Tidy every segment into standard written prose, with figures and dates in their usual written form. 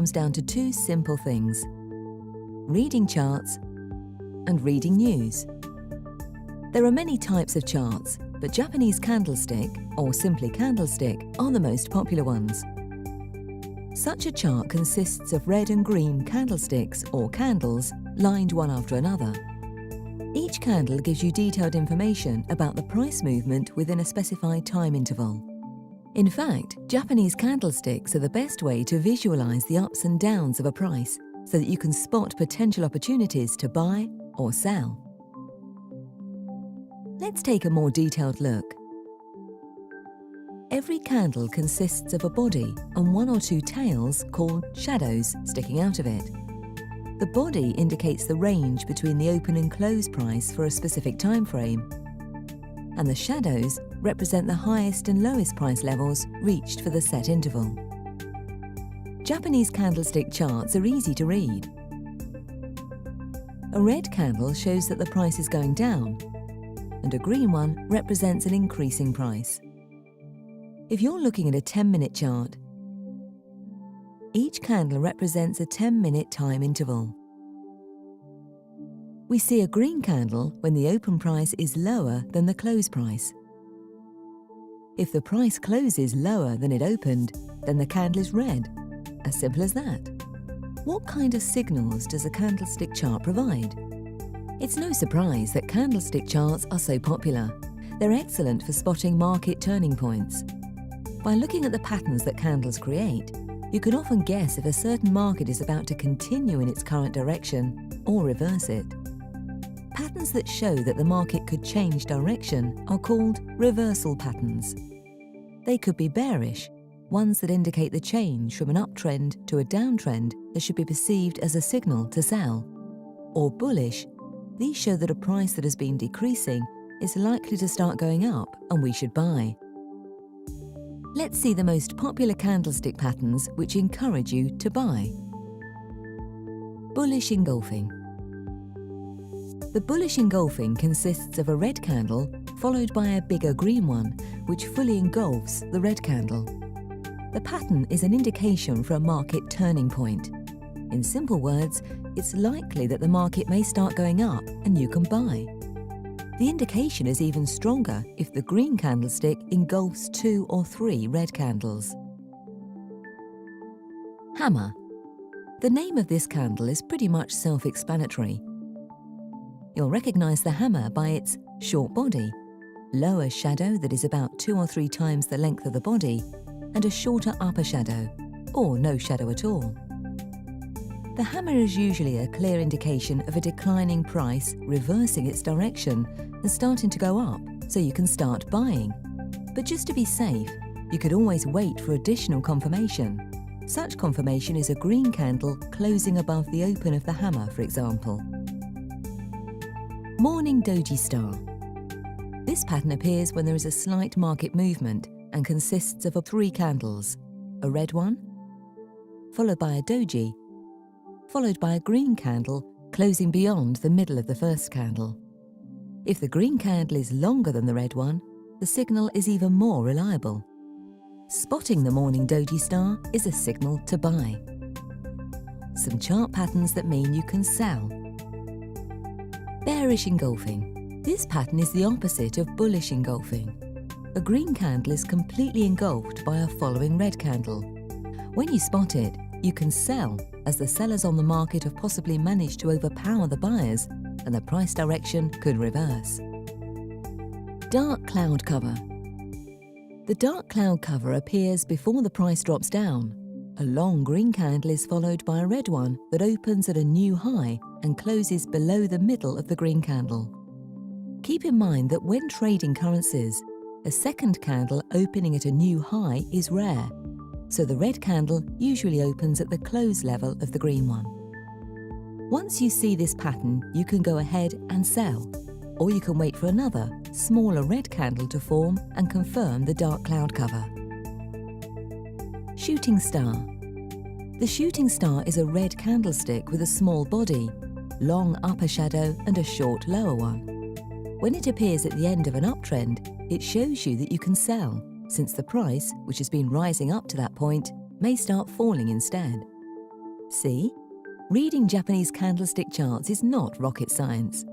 comes down to two simple things: reading charts and reading news. There are many types of charts, but Japanese candlestick, or simply candlestick, are the most popular ones. Such a chart consists of red and green candlesticks, or candles, lined one after another. Each candle gives you detailed information about the price movement within a specified time interval. In fact, Japanese candlesticks are the best way to visualize the ups and downs of a price so that you can spot potential opportunities to buy or sell. Let's take a more detailed look. Every candle consists of a body and one or two tails called shadows sticking out of it. The body indicates the range between the open and close price for a specific time frame, and the shadows represent the highest and lowest price levels reached for the set interval. Japanese candlestick charts are easy to read. A red candle shows that the price is going down, and a green one represents an increasing price. If you're looking at a 10-minute chart, each candle represents a 10-minute time interval. We see a green candle when the open price is lower than the close price. If the price closes lower than it opened, then the candle is red. As simple as that. What kind of signals does a candlestick chart provide? It's no surprise that candlestick charts are so popular. They're excellent for spotting market turning points. By looking at the patterns that candles create, you can often guess if a certain market is about to continue in its current direction or reverse it. Patterns that show that the market could change direction are called reversal patterns. They could be bearish, ones that indicate the change from an uptrend to a downtrend that should be perceived as a signal to sell. Or bullish, these show that a price that has been decreasing is likely to start going up and we should buy. Let's see the most popular candlestick patterns which encourage you to buy. Bullish engulfing. The bullish engulfing consists of a red candle followed by a bigger green one, which fully engulfs the red candle. The pattern is an indication for a market turning point. In simple words, it's likely that the market may start going up and you can buy. The indication is even stronger if the green candlestick engulfs 2 or 3 red candles. Hammer. The name of this candle is pretty much self-explanatory. You'll recognize the hammer by its short body, lower shadow that is about 2 or 3 times the length of the body, and a shorter upper shadow, or no shadow at all. The hammer is usually a clear indication of a declining price reversing its direction and starting to go up, so you can start buying. But just to be safe, you could always wait for additional confirmation. Such confirmation is a green candle closing above the open of the hammer, for example. Morning doji star. This pattern appears when there is a slight market movement and consists of 3 candles, a red one, followed by a doji, followed by a green candle closing beyond the middle of the first candle. If the green candle is longer than the red one, the signal is even more reliable. Spotting the morning doji star is a signal to buy. Some chart patterns that mean you can sell. Bearish engulfing. This pattern is the opposite of bullish engulfing. A green candle is completely engulfed by a following red candle. When you spot it, you can sell, as the sellers on the market have possibly managed to overpower the buyers and the price direction could reverse. Dark cloud cover. The dark cloud cover appears before the price drops down. A long green candle is followed by a red one that opens at a new high and closes below the middle of the green candle. Keep in mind that when trading currencies, a second candle opening at a new high is rare, so the red candle usually opens at the close level of the green one. Once you see this pattern, you can go ahead and sell, or you can wait for another, smaller red candle to form and confirm the dark cloud cover. Shooting star. The shooting star is a red candlestick with a small body, long upper shadow and a short lower one. When it appears at the end of an uptrend, it shows you that you can sell, since the price, which has been rising up to that point, may start falling instead. See? Reading Japanese candlestick charts is not rocket science.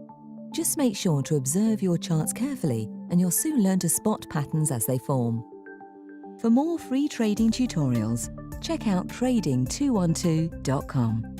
Just make sure to observe your charts carefully and you'll soon learn to spot patterns as they form. For more free trading tutorials, check out trading212.com.